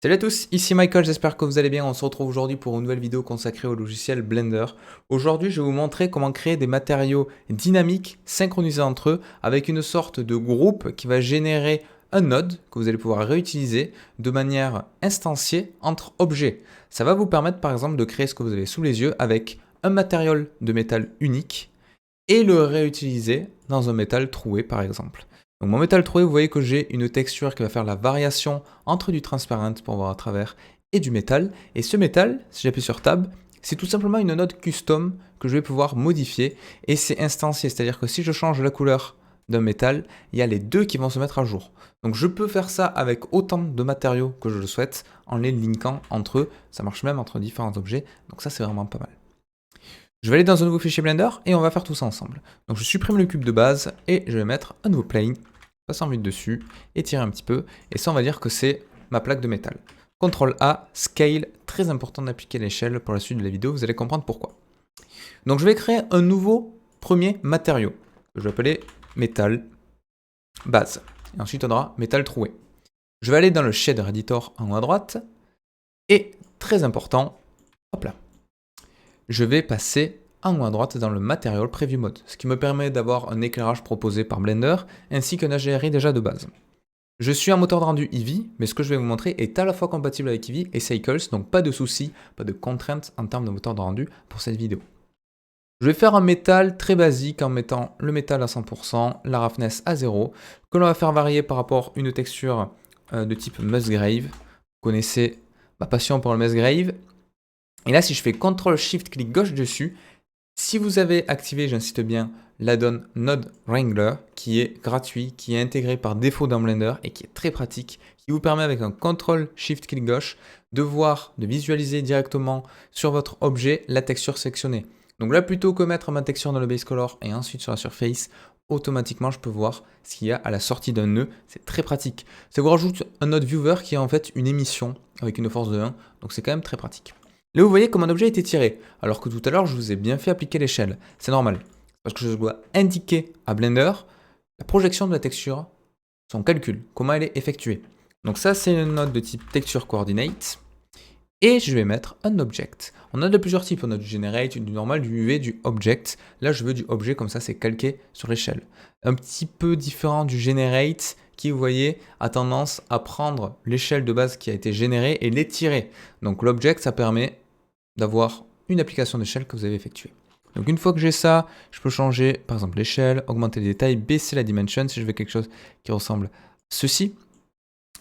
Salut à tous, ici Michael, j'espère que vous allez bien. On se retrouve aujourd'hui pour une nouvelle vidéo consacrée au logiciel Blender. Aujourd'hui, je vais vous montrer comment créer des matériaux dynamiques synchronisés entre eux avec une sorte de groupe qui va générer un node que vous allez pouvoir réutiliser de manière instanciée entre objets. Ça va vous permettre par exemple de créer ce que vous avez sous les yeux avec un matériau de métal unique et le réutiliser dans un métal troué par exemple. Donc mon métal troué, vous voyez que j'ai une texture qui va faire la variation entre du transparent pour voir à travers et du métal. Et ce métal, si j'appuie sur Tab, c'est tout simplement une node custom que je vais pouvoir modifier et c'est instancié, c'est-à-dire que si je change la couleur d'un métal, il y a les deux qui vont se mettre à jour. Donc je peux faire ça avec autant de matériaux que je le souhaite en les linkant entre eux. Ça marche même entre différents objets, donc ça c'est vraiment pas mal. Je vais aller dans un nouveau fichier Blender et on va faire tout ça ensemble. Donc je supprime le cube de base et je vais mettre un nouveau plane, passer en vue dessus, étirer un petit peu, et ça on va dire que c'est ma plaque de métal. CTRL A, Scale, très important d'appliquer l'échelle pour la suite de la vidéo, vous allez comprendre pourquoi. Donc je vais créer un nouveau premier matériau, que je vais appeler métal base. Et ensuite on aura métal troué. Je vais aller dans le Shader Editor en haut à droite, et très important, hop là, je vais passer en haut à droite dans le Material Preview Mode, ce qui me permet d'avoir un éclairage proposé par Blender, ainsi qu'un HDRI déjà de base. Je suis un moteur de rendu Eevee, mais ce que je vais vous montrer est à la fois compatible avec Eevee et Cycles, donc pas de soucis, pas de contraintes en termes de moteur de rendu pour cette vidéo. Je vais faire un métal très basique en mettant le métal à 100%, la roughness à 0, que l'on va faire varier par rapport à une texture de type Musgrave. Vous connaissez ma passion pour le Musgrave. Et là, si je fais CTRL-SHIFT-clic gauche dessus, si vous avez activé, j'insiste bien, l'add-on Node Wrangler, qui est gratuit, qui est intégré par défaut dans Blender et qui est très pratique, qui vous permet avec un CTRL-SHIFT-clic gauche de voir, de visualiser directement sur votre objet la texture sélectionnée. Donc là, plutôt que mettre ma texture dans le base color et ensuite sur la surface, automatiquement, je peux voir ce qu'il y a à la sortie d'un nœud. C'est très pratique. Ça vous rajoute un node viewer qui est en fait une émission avec une force de 1, donc c'est quand même très pratique. Là, vous voyez comme un objet a été tiré, alors que tout à l'heure, je vous ai bien fait appliquer l'échelle. C'est normal, parce que je dois indiquer à Blender la projection de la texture, son calcul, comment elle est effectuée. Donc ça, c'est une node de type Texture Coordinate, et je vais mettre un Object. On a de plusieurs types, on a du Generate, du normal, du UV, du Object. Là, je veux du Objet, comme ça, c'est calqué sur l'échelle. Un petit peu différent du Generate, qui, vous voyez, a tendance à prendre l'échelle de base qui a été générée et l'étirer. Donc l'Object, ça permet d'avoir une application d'échelle que vous avez effectuée. Donc une fois que j'ai ça, je peux changer par exemple l'échelle, augmenter les détails, baisser la dimension si je veux quelque chose qui ressemble à ceci.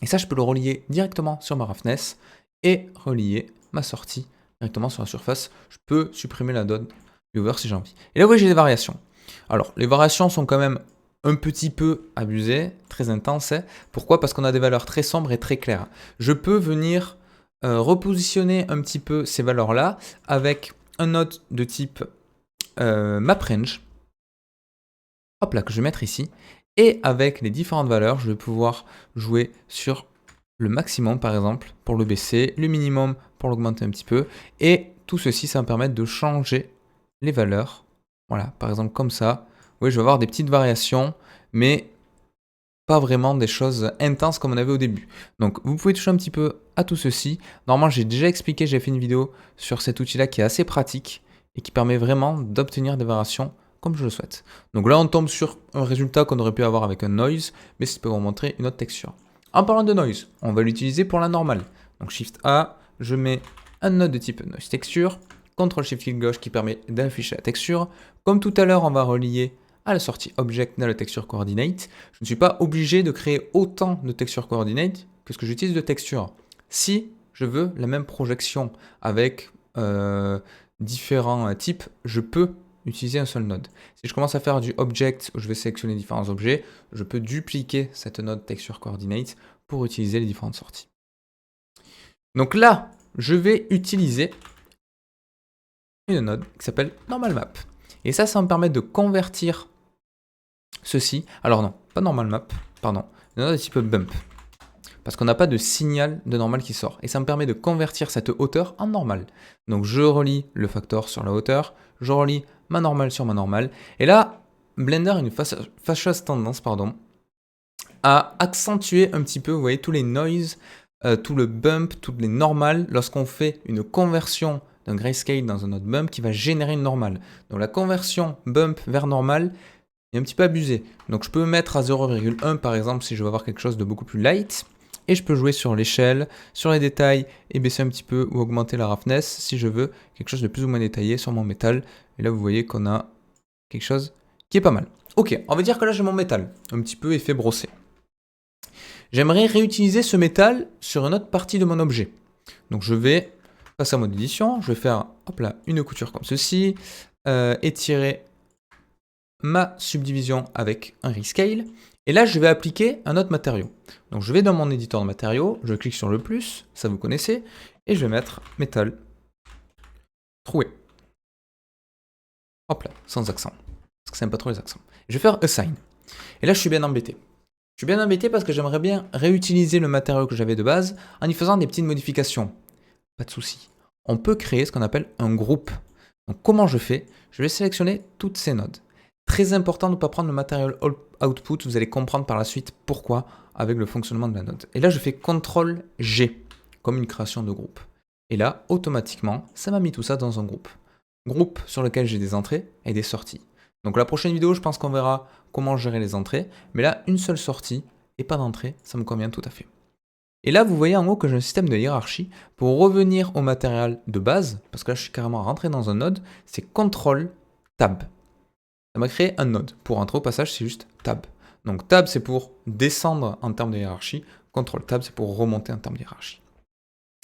Et ça, je peux le relier directement sur ma roughness et relier ma sortie directement sur la surface. Je peux supprimer la node viewer si j'ai envie. Et là, vous voyez, j'ai des variations. Alors, les variations sont quand même un petit peu abusées, très intenses. Pourquoi? Parce qu'on a des valeurs très sombres et très claires. Je peux venir repositionner un petit peu ces valeurs-là avec un node de type MapRange, hop là, que je vais mettre ici, et avec les différentes valeurs, je vais pouvoir jouer sur le maximum par exemple pour le baisser, le minimum pour l'augmenter un petit peu, et tout ceci, ça va me permettre de changer les valeurs. Voilà, par exemple comme ça. Oui, je vais avoir des petites variations, mais pas vraiment des choses intenses comme on avait au début. Donc vous pouvez toucher un petit peu à tout ceci. Normalement, j'ai déjà expliqué, j'ai fait une vidéo sur cet outil-là qui est assez pratique et qui permet vraiment d'obtenir des variations comme je le souhaite. Donc là, on tombe sur un résultat qu'on aurait pu avoir avec un noise, mais ça peut vous montrer une autre texture. En parlant de noise, on va l'utiliser pour la normale. Donc Shift A, je mets un node de type noise texture, CTRL Shift clic gauche qui permet d'afficher la texture. Comme tout à l'heure, on va relier à la sortie Object dans le Texture Coordinate. Je ne suis pas obligé de créer autant de Texture Coordinate que ce que j'utilise de texture. Si je veux la même projection avec différents types, je peux utiliser un seul node. Si je commence à faire du Object où je vais sélectionner différents objets, je peux dupliquer cette node Texture Coordinate pour utiliser les différentes sorties. Donc là, je vais utiliser une node qui s'appelle Normal Map. Et ça me permet de convertir ceci. Alors non, pas Normal Map, pardon, une node de type Bump. Parce qu'on n'a pas de signal de normal qui sort. Et ça me permet de convertir cette hauteur en normal. Donc je relie le factor sur la hauteur, je relie ma normale sur ma normale. Et là, Blender a une fâcheuse tendance à accentuer un petit peu, vous voyez, tous les noises tout le bump, toutes les normales, lorsqu'on fait une conversion d'un grayscale dans un autre bump qui va générer une normale. Donc la conversion bump vers normale est un petit peu abusée. Donc je peux mettre à 0,1 par exemple si je veux avoir quelque chose de beaucoup plus light. Et je peux jouer sur l'échelle, sur les détails et baisser un petit peu ou augmenter la roughness si je veux quelque chose de plus ou moins détaillé sur mon métal. Et là vous voyez qu'on a quelque chose qui est pas mal. Ok, on va dire que là j'ai mon métal, un petit peu effet brossé. J'aimerais réutiliser ce métal sur une autre partie de mon objet. Donc je vais passer à mode édition, je vais faire hop là, une couture comme ceci, étirer ma subdivision avec un rescale. Et là, je vais appliquer un autre matériau. Donc je vais dans mon éditeur de matériaux, je clique sur le plus, ça vous connaissez, et je vais mettre métal troué. Hop là, sans accent, parce que ça n'aime pas trop les accents. Je vais faire assign. Et là, je suis bien embêté. Je suis bien embêté parce que j'aimerais bien réutiliser le matériau que j'avais de base en y faisant des petites modifications. Pas de souci. On peut créer ce qu'on appelle un groupe. Donc comment je fais? Je vais sélectionner toutes ces nodes. Très important de ne pas prendre le material output, vous allez comprendre par la suite pourquoi avec le fonctionnement de la node. Et là, je fais CTRL G, comme une création de groupe. Et là, automatiquement, ça m'a mis tout ça dans un groupe. Groupe sur lequel j'ai des entrées et des sorties. Donc la prochaine vidéo, je pense qu'on verra comment gérer les entrées. Mais là, une seule sortie et pas d'entrée, ça me convient tout à fait. Et là, vous voyez en haut que j'ai un système de hiérarchie. Pour revenir au matériel de base, parce que là, je suis carrément rentré dans un node, c'est CTRL Tab. Ça m'a créé un node. Pour rentrer au passage, c'est juste Tab. Donc Tab, c'est pour descendre en termes de hiérarchie. CTRL Tab, c'est pour remonter en termes de hiérarchie.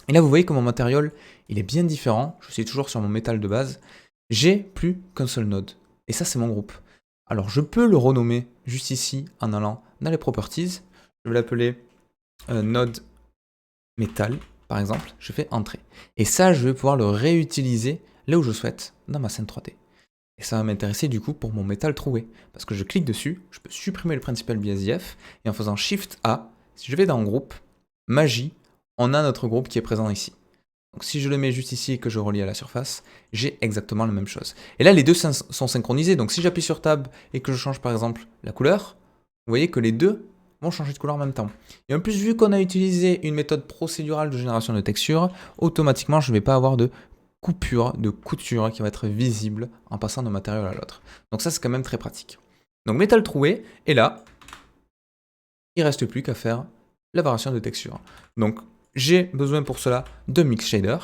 Et là, vous voyez que mon matériel, il est bien différent. Je suis toujours sur mon métal de base. J'ai plus qu'un seul node. Et ça, c'est mon groupe. Alors, je peux le renommer juste ici en allant dans les properties. Je vais l'appeler node métal, par exemple. Je fais entrée. Et ça, je vais pouvoir le réutiliser là où je souhaite dans ma scène 3D. Et ça va m'intéresser du coup pour mon métal troué. Parce que je clique dessus, je peux supprimer le principal BSDF, et en faisant Shift A, si je vais dans groupe, magie, on a notre groupe qui est présent ici. Donc si je le mets juste ici et que je relie à la surface, j'ai exactement la même chose. Et là, les deux sont synchronisés. Donc si j'appuie sur Tab et que je change par exemple la couleur, vous voyez que les deux vont changer de couleur en même temps. Et en plus, vu qu'on a utilisé une méthode procédurale de génération de texture, automatiquement, je ne vais pas avoir de coupure, de couture qui va être visible en passant d'un matériau à l'autre. Donc ça, c'est quand même très pratique. Donc métal troué, et là, il ne reste plus qu'à faire la variation de texture. Donc j'ai besoin pour cela de mix shader,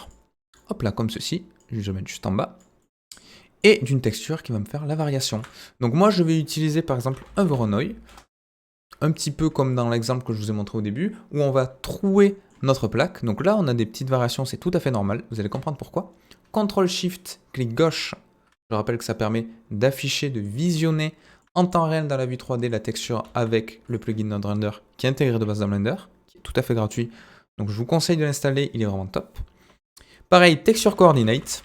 hop là, comme ceci, je vais mettre juste en bas, et d'une texture qui va me faire la variation. Donc moi, je vais utiliser par exemple un Voronoi, un petit peu comme dans l'exemple que je vous ai montré au début, où on va trouer notre plaque. Donc là, on a des petites variations, c'est tout à fait normal, vous allez comprendre pourquoi. CTRL-SHIFT, clic gauche, je rappelle que ça permet d'afficher, de visionner en temps réel dans la vue 3D la texture avec le plugin NodeRender qui est intégré de base dans Blender, qui est tout à fait gratuit. Donc je vous conseille de l'installer, il est vraiment top. Pareil, Texture Coordinate.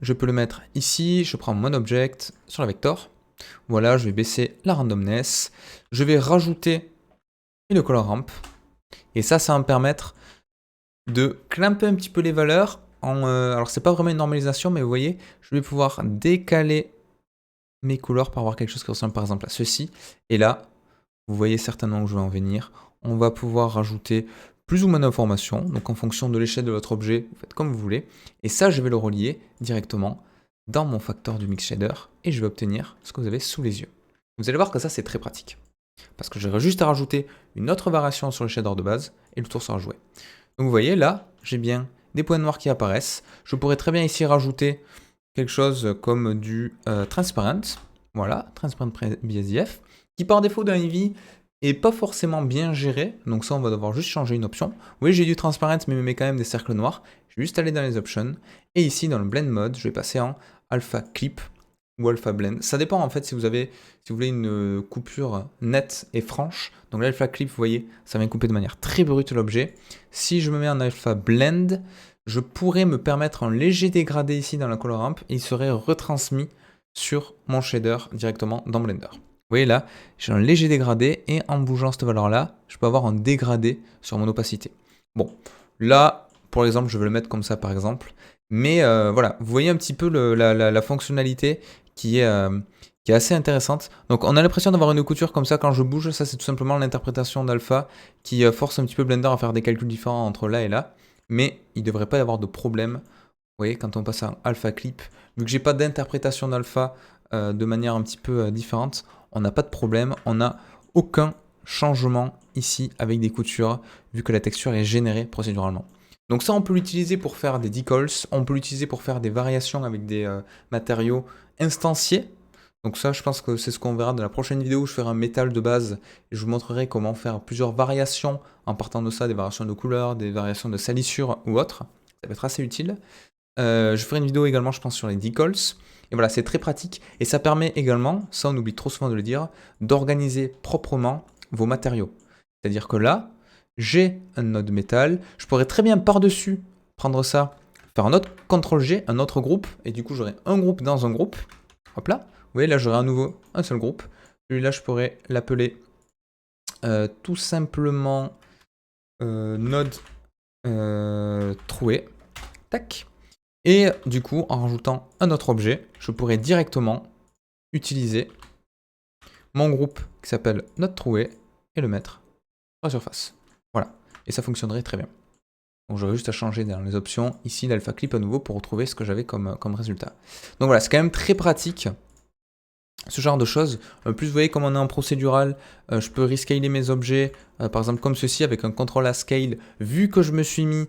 Je peux le mettre ici, je prends mon object sur la vector. Voilà, je vais baisser la randomness. Je vais rajouter une color ramp. Et ça va me permettre de clamper un petit peu les valeurs. Alors, c'est pas vraiment une normalisation, mais vous voyez, je vais pouvoir décaler mes couleurs pour avoir quelque chose qui ressemble par exemple à ceci. Et là, vous voyez certainement où je vais en venir. On va pouvoir rajouter plus ou moins d'informations. Donc, en fonction de l'échelle de votre objet, vous faites comme vous voulez. Et ça, je vais le relier directement dans mon facteur du mix shader et je vais obtenir ce que vous avez sous les yeux. Vous allez voir que ça, c'est très pratique. Parce que j'aurai juste à rajouter une autre variation sur le shader de base et le tour sera joué. Donc vous voyez, là, j'ai bien des points noirs qui apparaissent. Je pourrais très bien ici rajouter quelque chose comme du transparent. Voilà, transparent BSDF, qui par défaut d'un Eevee est pas forcément bien géré. Donc ça, on va devoir juste changer une option. Vous voyez, j'ai du transparent, mais il me met quand même des cercles noirs. Je vais juste aller dans les options. Et ici, dans le blend mode, je vais passer en alpha clip ou alpha blend. Ça dépend en fait si vous voulez une coupure nette et franche. Donc l'alpha clip, vous voyez, ça vient couper de manière très brute l'objet. Si je me mets en alpha blend, je pourrais me permettre un léger dégradé ici dans la color ramp et il serait retransmis sur mon shader directement dans Blender. Vous voyez là, j'ai un léger dégradé et en bougeant cette valeur-là, je peux avoir un dégradé sur mon opacité. Bon, là, pour l'exemple, je vais le mettre comme ça par exemple. Mais voilà, vous voyez un petit peu la fonctionnalité qui est qui est assez intéressante. Donc on a l'impression d'avoir une couture comme ça quand je bouge. Ça, c'est tout simplement l'interprétation d'alpha qui force un petit peu Blender à faire des calculs différents entre là et là. Mais il ne devrait pas y avoir de problème. Vous voyez, quand on passe à alpha clip, vu que j'ai pas d'interprétation d'alpha de manière un petit peu différente, on n'a pas de problème. On n'a aucun changement ici avec des coutures, vu que la texture est générée procéduralement. Donc ça, on peut l'utiliser pour faire des decals, on peut l'utiliser pour faire des variations avec des matériaux instanciés. Donc ça, je pense que c'est ce qu'on verra dans la prochaine vidéo où je ferai un métal de base et je vous montrerai comment faire plusieurs variations en partant de ça, des variations de couleurs, des variations de salissure ou autre. Ça va être assez utile. Je ferai une vidéo également, je pense, sur les decals. Et voilà, c'est très pratique et ça permet également, ça on oublie trop souvent de le dire, d'organiser proprement vos matériaux. C'est-à-dire que là, j'ai un node métal, je pourrais très bien par-dessus prendre ça, faire un autre CTRL-G, un autre groupe, et du coup j'aurai un groupe dans un groupe. Hop là, vous voyez, là j'aurai à nouveau un seul groupe. Celui-là, je pourrais l'appeler tout simplement node troué. Tac. Et du coup, en rajoutant un autre objet, je pourrais directement utiliser mon groupe qui s'appelle node troué et le mettre sur la surface. Voilà. Et ça fonctionnerait très bien. Donc j'aurais juste à changer dans les options, ici l'alpha clip à nouveau pour retrouver ce que j'avais comme résultat. Donc voilà, c'est quand même très pratique. Ce genre de choses. Plus vous voyez comme on est en procédural, je peux rescaler mes objets, par exemple comme ceci avec un CTRL A scale. Vu que je me suis mis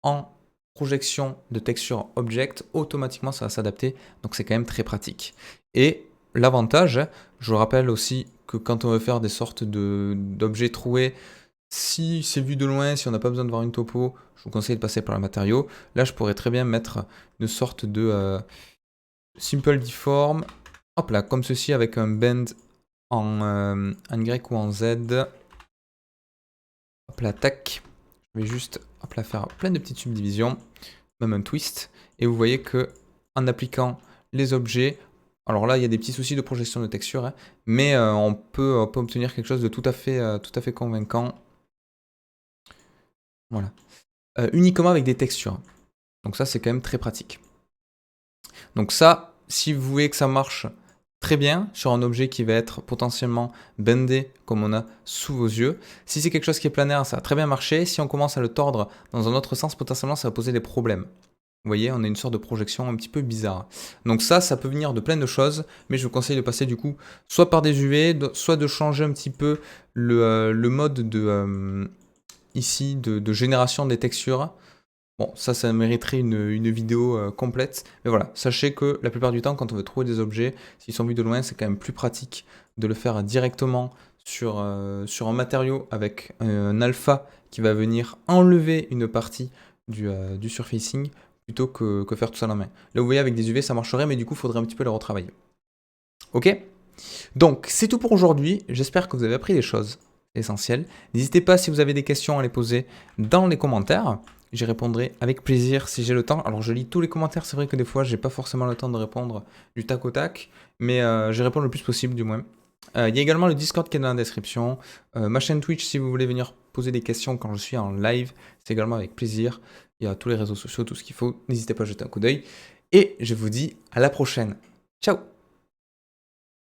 en projection de texture object, automatiquement ça va s'adapter. Donc c'est quand même très pratique. Et l'avantage, je vous rappelle aussi que quand on veut faire des sortes d'objets troués, si c'est vu de loin, si on n'a pas besoin de voir une topo, je vous conseille de passer par le matériau. Là, je pourrais très bien mettre une sorte de simple deform. Hop là, comme ceci avec un bend en Y ou en Z. Hop là, tac. Je vais juste hop là, faire plein de petites subdivisions, même un twist. Et vous voyez que en appliquant les objets, alors là il y a des petits soucis de projection de texture, hein, mais on peut obtenir quelque chose de tout à fait convaincant. Voilà. Uniquement avec des textures. Donc ça c'est quand même très pratique. Donc ça, si vous voulez que ça marche très bien sur un objet qui va être potentiellement bendé comme on a sous vos yeux. Si c'est quelque chose qui est planaire, ça va très bien marcher. Si on commence à le tordre dans un autre sens, potentiellement ça va poser des problèmes. Vous voyez, on a une sorte de projection un petit peu bizarre. Donc ça peut venir de plein de choses, mais je vous conseille de passer du coup soit par des UV, soit de changer un petit peu le mode de, ici de génération des textures. Bon, ça mériterait une vidéo complète. Mais voilà, sachez que la plupart du temps, quand on veut trouver des objets, s'ils sont vus de loin, c'est quand même plus pratique de le faire directement sur un matériau avec un alpha qui va venir enlever une partie du surfacing plutôt que faire tout ça en main. Là, vous voyez, avec des UV, ça marcherait, mais du coup, il faudrait un petit peu le retravailler. Ok? Donc, c'est tout pour aujourd'hui. J'espère que vous avez appris des choses essentielles. N'hésitez pas, si vous avez des questions, à les poser dans les commentaires. J'y répondrai avec plaisir si j'ai le temps. Alors je lis tous les commentaires, c'est vrai que des fois j'ai pas forcément le temps de répondre du tac au tac, mais je réponds le plus possible du moins. Il y a également le Discord qui est dans la description, ma chaîne Twitch si vous voulez venir poser des questions quand je suis en live, c'est également avec plaisir. Il y a tous les réseaux sociaux, tout ce qu'il faut, n'hésitez pas à jeter un coup d'œil. Et je vous dis à la prochaine. Ciao!